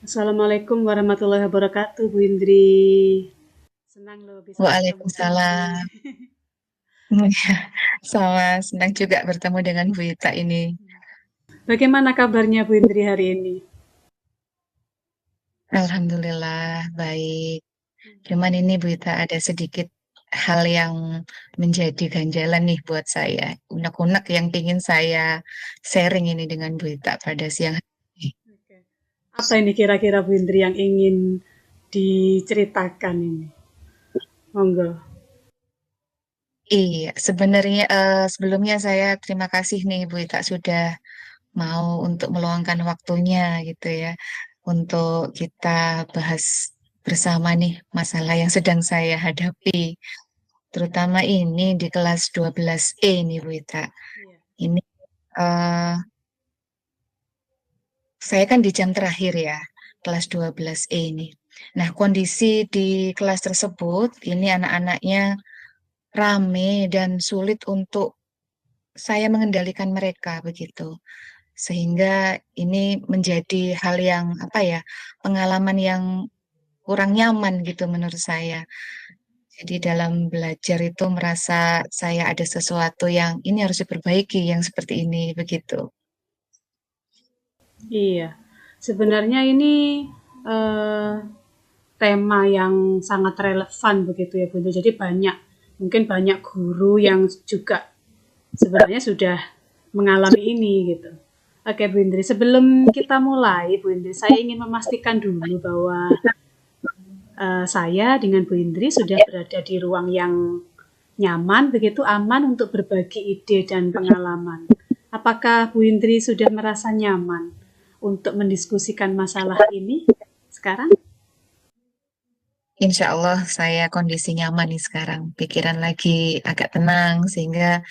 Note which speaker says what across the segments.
Speaker 1: Assalamualaikum warahmatullahi wabarakatuh, Bu Indri. Senang loh bisa bertemu kembali.
Speaker 2: Waalaikumsalam. Sama senang juga bertemu dengan Bu Ita ini.
Speaker 1: Bagaimana kabarnya Bu Indri hari ini?
Speaker 2: Alhamdulillah baik. Cuman ini Bu Ita ada sedikit hal yang menjadi ganjalan nih buat saya. Unek-unek yang ingin saya sharing ini dengan Bu Ita pada siang hari ini.
Speaker 1: Oke. Apa ini kira-kira Bu Indri yang ingin diceritakan ini? Monggo.
Speaker 2: Iya, sebenarnya sebelumnya saya terima kasih nih Bu Ita sudah mau untuk meluangkan waktunya gitu ya untuk kita bahas bersama nih masalah yang sedang saya hadapi, terutama ini di kelas 12E nih Bu Ita.
Speaker 1: Iya.
Speaker 2: Ini eh, saya kan di jam terakhir ya, kelas 12E ini. Nah, kondisi di kelas tersebut ini anak-anaknya rame dan sulit untuk saya mengendalikan mereka begitu. Sehingga ini menjadi hal yang apa ya, pengalaman yang kurang nyaman gitu menurut saya. Jadi dalam belajar itu merasa saya ada sesuatu yang ini harus diperbaiki, yang seperti ini begitu.
Speaker 1: Iya. Sebenarnya ini eh, tema yang sangat relevan begitu ya Bu Indri. Jadi mungkin banyak guru yang juga sebenarnya sudah mengalami ini gitu. Oke Bu Indri, sebelum kita mulai Bu Indri, saya ingin memastikan dulu bahwa saya dengan Bu Indri sudah berada di ruang yang nyaman, begitu aman untuk berbagi ide dan pengalaman. Apakah Bu Indri sudah merasa nyaman untuk mendiskusikan masalah ini sekarang?
Speaker 2: Insya Allah saya kondisi nyaman nih sekarang. Pikiran lagi agak tenang sehingga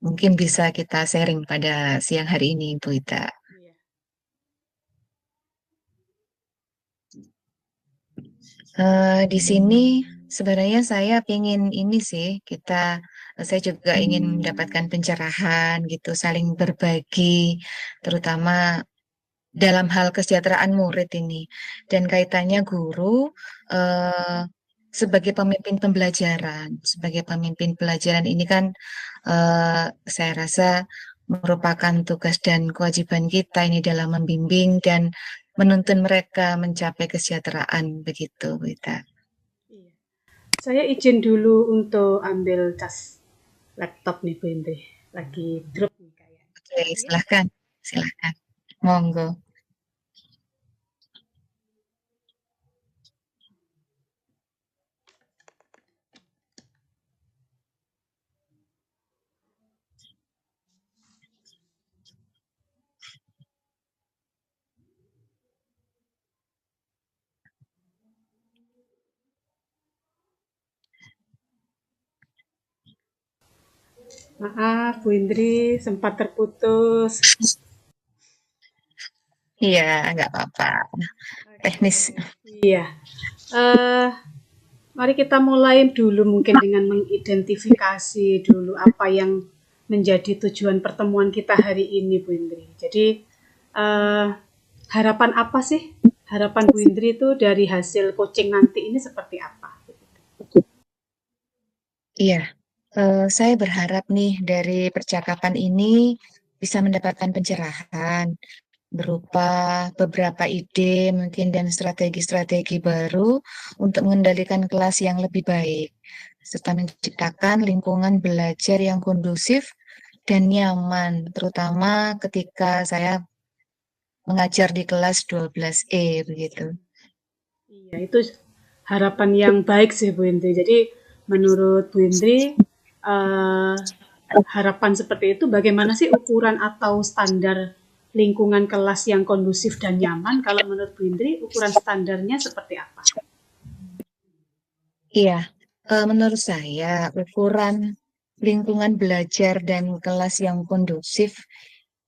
Speaker 2: mungkin bisa kita sharing pada siang hari ini, Bu Ita.
Speaker 1: Iya.
Speaker 2: Di sini sebenarnya saya ingin ini sih, saya juga ingin mendapatkan pencerahan gitu, saling berbagi, terutama dalam hal kesejahteraan murid ini. Dan kaitannya guru eh, sebagai pemimpin pelajaran ini kan saya rasa merupakan tugas dan kewajiban kita ini dalam membimbing dan menuntun mereka mencapai kesejahteraan begitu, kita.
Speaker 1: Iya. Saya izin dulu untuk ambil cas laptop nih Bu Indri. Lagi drop nih kayak.
Speaker 2: Oke,
Speaker 1: Ya.
Speaker 2: silahkan, silahkan. Monggo.
Speaker 1: Maaf Bu Indri sempat terputus.
Speaker 2: Iya, nggak apa-apa.
Speaker 1: Oke.
Speaker 2: Teknis.
Speaker 1: Iya. Eh, Mari kita mulai dulu mungkin dengan mengidentifikasi dulu apa yang menjadi tujuan pertemuan kita hari ini, Bu Indri. Jadi, eh, harapan apa sih? Harapan Bu Indri itu dari hasil coaching nanti ini seperti apa?
Speaker 2: Iya, saya berharap nih dari percakapan ini bisa mendapatkan pencerahan berupa beberapa ide mungkin dan strategi-strategi baru untuk mengendalikan kelas yang lebih baik, serta menciptakan lingkungan belajar yang kondusif dan nyaman, terutama ketika saya mengajar di kelas 12E begitu.
Speaker 1: Iya, itu harapan yang baik sih Bu Indri. Jadi, menurut Bu Indri, eh, harapan seperti itu bagaimana sih ukuran atau standar lingkungan kelas yang kondusif dan nyaman? Kalau menurut Bu Indri, ukuran standarnya seperti apa?
Speaker 2: Iya, menurut saya ukuran lingkungan belajar dan kelas yang kondusif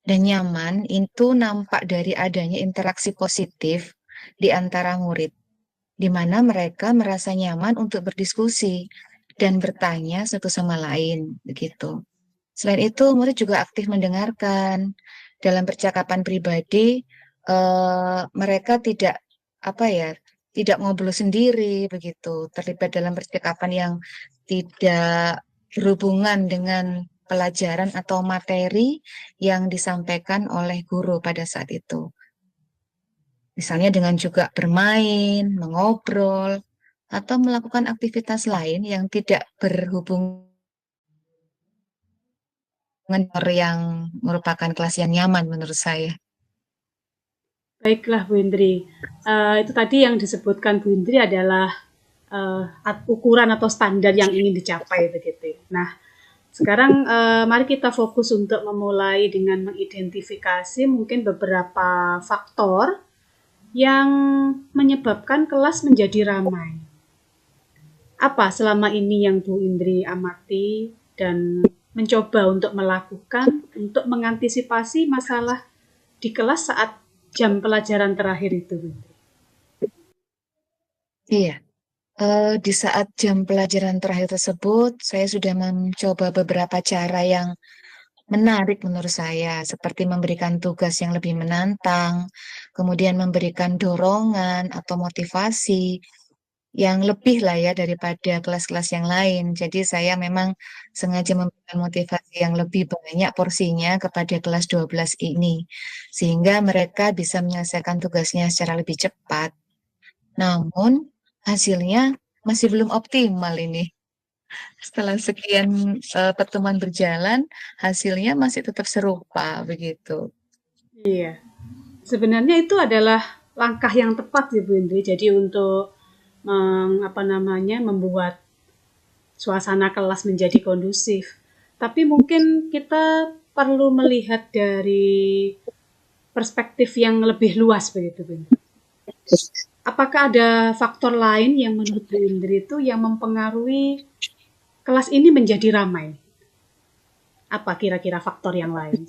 Speaker 2: dan nyaman itu nampak dari adanya interaksi positif di antara murid, di mana mereka merasa nyaman untuk berdiskusi dan bertanya satu sama lain, begitu. Selain itu, murid juga aktif mendengarkan dalam percakapan pribadi. Mereka tidak apa ya, tidak ngobrol sendiri begitu, terlibat dalam percakapan yang tidak berhubungan dengan pelajaran atau materi yang disampaikan oleh guru pada saat itu. Misalnya dengan juga bermain, mengobrol, atau melakukan aktivitas lain yang tidak berhubungan dengan yang merupakan kelas yang nyaman menurut saya.
Speaker 1: Baiklah Bu Indri, itu tadi yang disebutkan Bu Indri adalah ukuran atau standar yang ingin dicapai begitu. Nah, sekarang mari kita fokus untuk memulai dengan mengidentifikasi mungkin beberapa faktor yang menyebabkan kelas menjadi ramai. Apa selama ini yang Bu Indri amati dan mencoba untuk melakukan untuk mengantisipasi masalah di kelas saat jam pelajaran terakhir itu, Bu Indri?
Speaker 2: Iya, di saat jam pelajaran terakhir tersebut, saya sudah mencoba beberapa cara yang menarik menurut saya, seperti memberikan tugas yang lebih menantang, kemudian memberikan dorongan atau motivasi yang lebih lah ya daripada kelas-kelas yang lain. Jadi saya memang sengaja memberikan motivasi yang lebih banyak porsinya kepada kelas 12 ini, sehingga mereka bisa menyelesaikan tugasnya secara lebih cepat. Namun hasilnya masih belum optimal ini. Setelah sekian pertemuan berjalan, hasilnya masih tetap serupa begitu.
Speaker 1: Iya, sebenarnya itu adalah langkah yang tepat ya Bu Indri. Jadi untuk membuat suasana kelas menjadi kondusif. Tapi mungkin kita perlu melihat dari perspektif yang lebih luas begitu Bu Indri. Apakah ada faktor lain yang menurut Bu Indri itu yang mempengaruhi kelas ini menjadi ramai? Apa kira-kira faktor yang lain?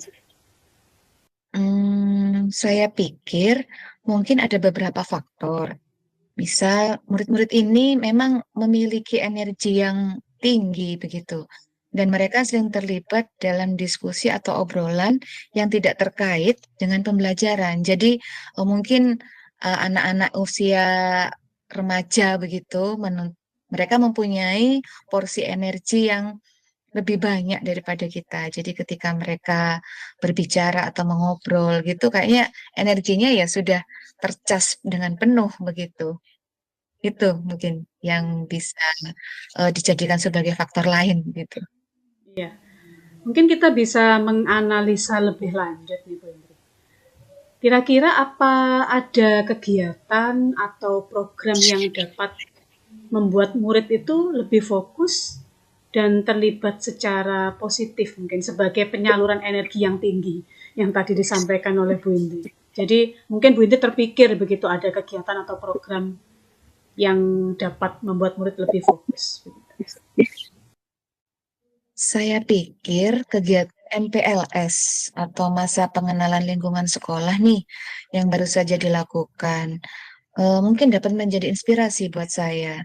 Speaker 2: Saya pikir mungkin ada beberapa faktor. Bisa murid-murid ini memang memiliki energi yang tinggi begitu. Dan mereka sering terlibat dalam diskusi atau obrolan yang tidak terkait dengan pembelajaran. Jadi mungkin anak-anak usia remaja begitu, mereka mempunyai porsi energi yang lebih banyak daripada kita. Jadi ketika mereka berbicara atau mengobrol gitu, kayaknya energinya ya sudah tercas dengan penuh begitu. Itu mungkin yang bisa dijadikan sebagai faktor lain gitu.
Speaker 1: Iya, mungkin kita bisa menganalisa lebih lanjut nih Bu Indri. Kira-kira apa ada kegiatan atau program yang dapat membuat murid itu lebih fokus dan terlibat secara positif mungkin sebagai penyaluran energi yang tinggi yang tadi disampaikan oleh Bu Indi. Jadi mungkin Bu Indi terpikir begitu ada kegiatan atau program yang dapat membuat murid lebih fokus.
Speaker 2: Saya pikir kegiatan MPLS atau masa pengenalan lingkungan sekolah nih yang baru saja dilakukan mungkin dapat menjadi inspirasi buat saya,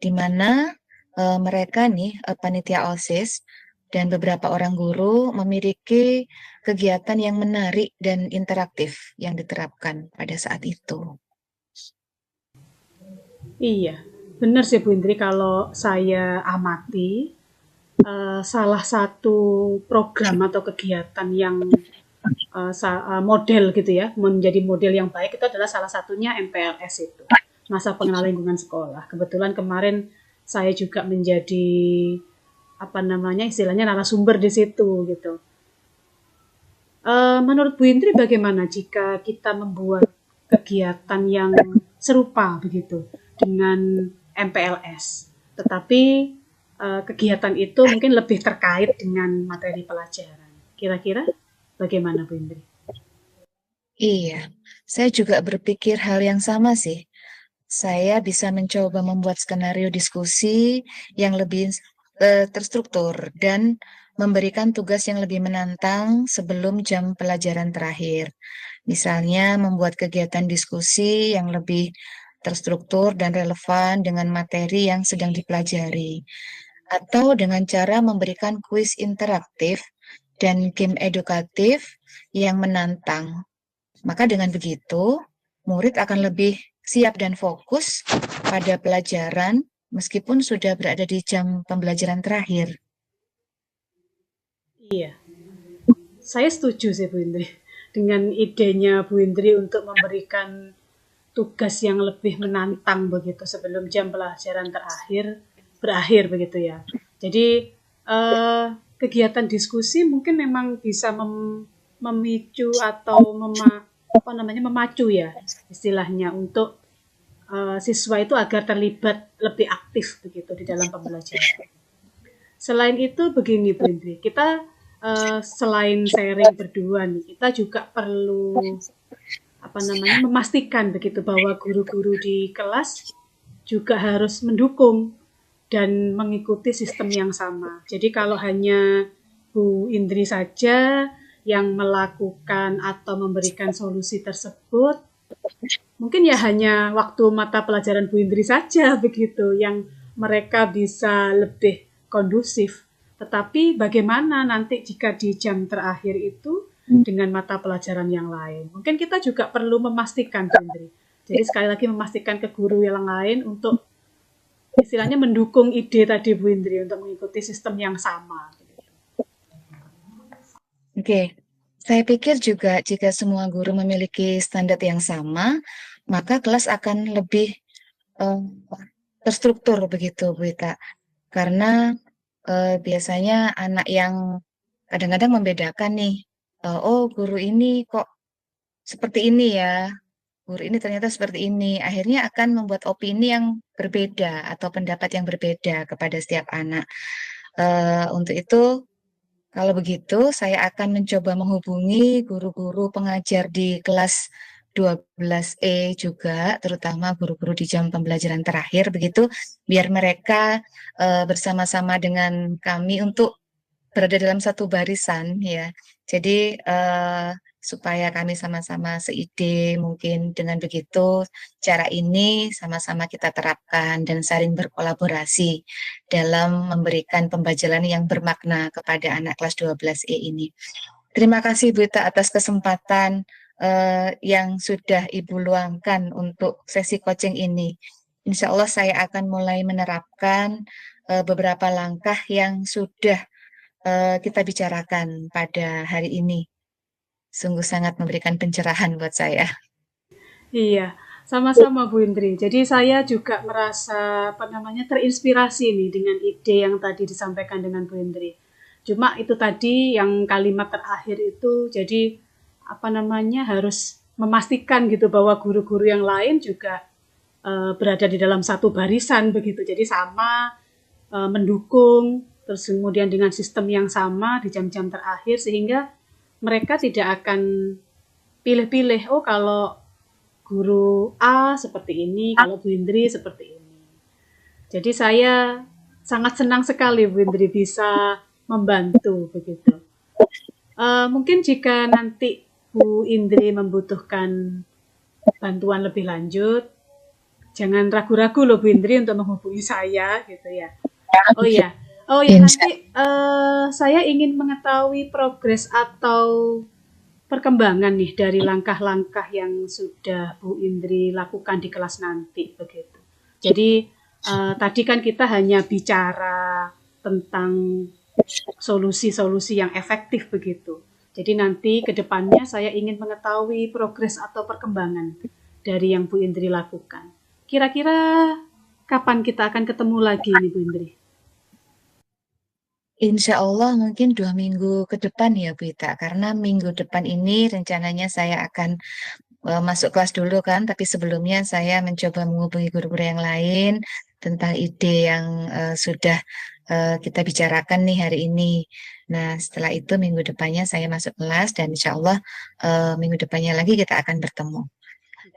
Speaker 2: di mana mereka nih panitia OSIS dan beberapa orang guru memiliki kegiatan yang menarik dan interaktif yang diterapkan pada saat itu.
Speaker 1: Iya, benar sih Bu Indri kalau saya amati salah satu program atau kegiatan yang model gitu ya, menjadi model yang baik itu adalah salah satunya MPLS itu, masa pengenalan lingkungan sekolah. Kebetulan kemarin saya juga menjadi istilahnya narasumber di situ gitu. Menurut Bu Indri bagaimana jika kita membuat kegiatan yang serupa begitu dengan MPLS, tetapi kegiatan itu mungkin lebih terkait dengan materi pelajaran. Kira-kira bagaimana Bu Indri?
Speaker 2: Iya, saya juga berpikir hal yang sama sih. Saya bisa mencoba membuat skenario diskusi yang lebih terstruktur dan memberikan tugas yang lebih menantang sebelum jam pelajaran terakhir. Misalnya membuat kegiatan diskusi yang lebih terstruktur dan relevan dengan materi yang sedang dipelajari. Atau dengan cara memberikan kuis interaktif dan game edukatif yang menantang. Maka dengan begitu, murid akan lebih siap dan fokus pada pelajaran meskipun sudah berada di jam pembelajaran terakhir.
Speaker 1: Iya, saya setuju sih Bu Indri dengan idenya Bu Indri untuk memberikan tugas yang lebih menantang begitu sebelum jam pelajaran berakhir begitu ya. Jadi kegiatan diskusi mungkin memang bisa memicu atau memacu ya istilahnya untuk siswa itu agar terlibat lebih aktif begitu di dalam pembelajaran. Selain itu begini Bu Indri, kita selain sharing berdua nih, kita juga perlu memastikan begitu bahwa guru-guru di kelas juga harus mendukung dan mengikuti sistem yang sama. Jadi kalau hanya Bu Indri saja yang melakukan atau memberikan solusi tersebut, mungkin ya hanya waktu mata pelajaran Bu Indri saja begitu yang mereka bisa lebih kondusif. Tetapi bagaimana nanti jika di jam terakhir itu dengan mata pelajaran yang lain? Mungkin kita juga perlu memastikan, Bu Indri. Jadi sekali lagi memastikan ke guru yang lain untuk istilahnya mendukung ide tadi Bu Indri untuk mengikuti sistem yang sama.
Speaker 2: Oke, saya pikir juga jika semua guru memiliki standar yang sama, maka kelas akan lebih terstruktur begitu, Bu Ita. Karena biasanya anak yang kadang-kadang membedakan nih, oh guru ini kok seperti ini ya, guru ini ternyata seperti ini. Akhirnya akan membuat opini yang berbeda atau pendapat yang berbeda kepada setiap anak. Untuk itu, kalau begitu, saya akan mencoba menghubungi guru-guru pengajar di kelas 12E juga, terutama guru-guru di jam pembelajaran terakhir, begitu, biar mereka bersama-sama dengan kami untuk berada dalam satu barisan, ya. Jadi, supaya kami sama-sama seide, mungkin dengan begitu, cara ini sama-sama kita terapkan dan saling berkolaborasi dalam memberikan pembelajaran yang bermakna kepada anak kelas 12E ini. Terima kasih Bu Ita atas kesempatan yang sudah Ibu luangkan untuk sesi coaching ini. Insya Allah saya akan mulai menerapkan beberapa langkah yang sudah kita bicarakan pada hari ini. Sungguh sangat memberikan pencerahan buat saya.
Speaker 1: Iya, sama-sama Bu Indri. Jadi saya juga merasa terinspirasi nih dengan ide yang tadi disampaikan dengan Bu Indri. Cuma itu tadi yang kalimat terakhir itu jadi harus memastikan gitu bahwa guru-guru yang lain juga berada di dalam satu barisan begitu. Jadi sama mendukung terus kemudian dengan sistem yang sama di jam-jam terakhir sehingga mereka tidak akan pilih-pilih kalau guru A seperti ini, kalau Bu Indri seperti ini. Jadi saya sangat senang sekali Bu Indri bisa membantu begitu. Mungkin jika nanti Bu Indri membutuhkan bantuan lebih lanjut, jangan ragu-ragu loh Bu Indri untuk menghubungi saya gitu ya. Oh iya nanti saya ingin mengetahui progres atau perkembangan nih dari langkah-langkah yang sudah Bu Indri lakukan di kelas nanti begitu. Jadi tadi kan kita hanya bicara tentang solusi-solusi yang efektif begitu. Jadi nanti ke depannya saya ingin mengetahui progres atau perkembangan dari yang Bu Indri lakukan. Kira-kira kapan kita akan ketemu lagi nih Bu Indri?
Speaker 2: Insya Allah mungkin 2 minggu ke depan ya Bu Ita, karena minggu depan ini rencananya saya akan masuk kelas dulu kan, tapi sebelumnya saya mencoba menghubungi guru-guru yang lain tentang ide yang sudah kita bicarakan nih hari ini. Nah setelah itu minggu depannya saya masuk kelas dan insya Allah minggu depannya lagi kita akan bertemu.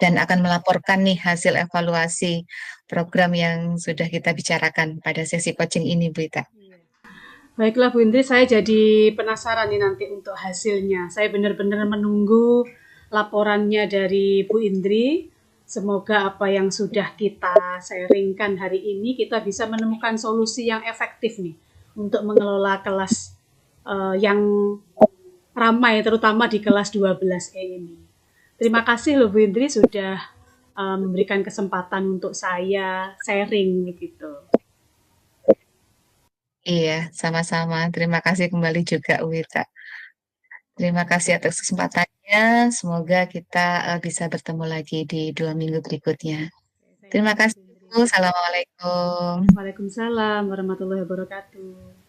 Speaker 2: Dan akan melaporkan nih hasil evaluasi program yang sudah kita bicarakan pada sesi coaching ini Bu Ita.
Speaker 1: Baiklah Bu Indri, saya jadi penasaran nih nanti untuk hasilnya. Saya benar-benar menunggu laporannya dari Bu Indri. Semoga apa yang sudah kita sharingkan hari ini kita bisa menemukan solusi yang efektif nih untuk mengelola kelas yang ramai terutama di kelas 12E ini. Terima kasih loh Bu Indri sudah memberikan kesempatan untuk saya sharing begitu.
Speaker 2: Iya, sama-sama. Terima kasih kembali juga, Wita. Terima kasih atas kesempatannya. Semoga kita bisa bertemu lagi di 2 minggu berikutnya.
Speaker 1: Oke, saya
Speaker 2: Terima
Speaker 1: juga
Speaker 2: kasih,
Speaker 1: Putri.
Speaker 2: Bu. Assalamualaikum.
Speaker 1: Waalaikumsalam warahmatullahi wabarakatuh.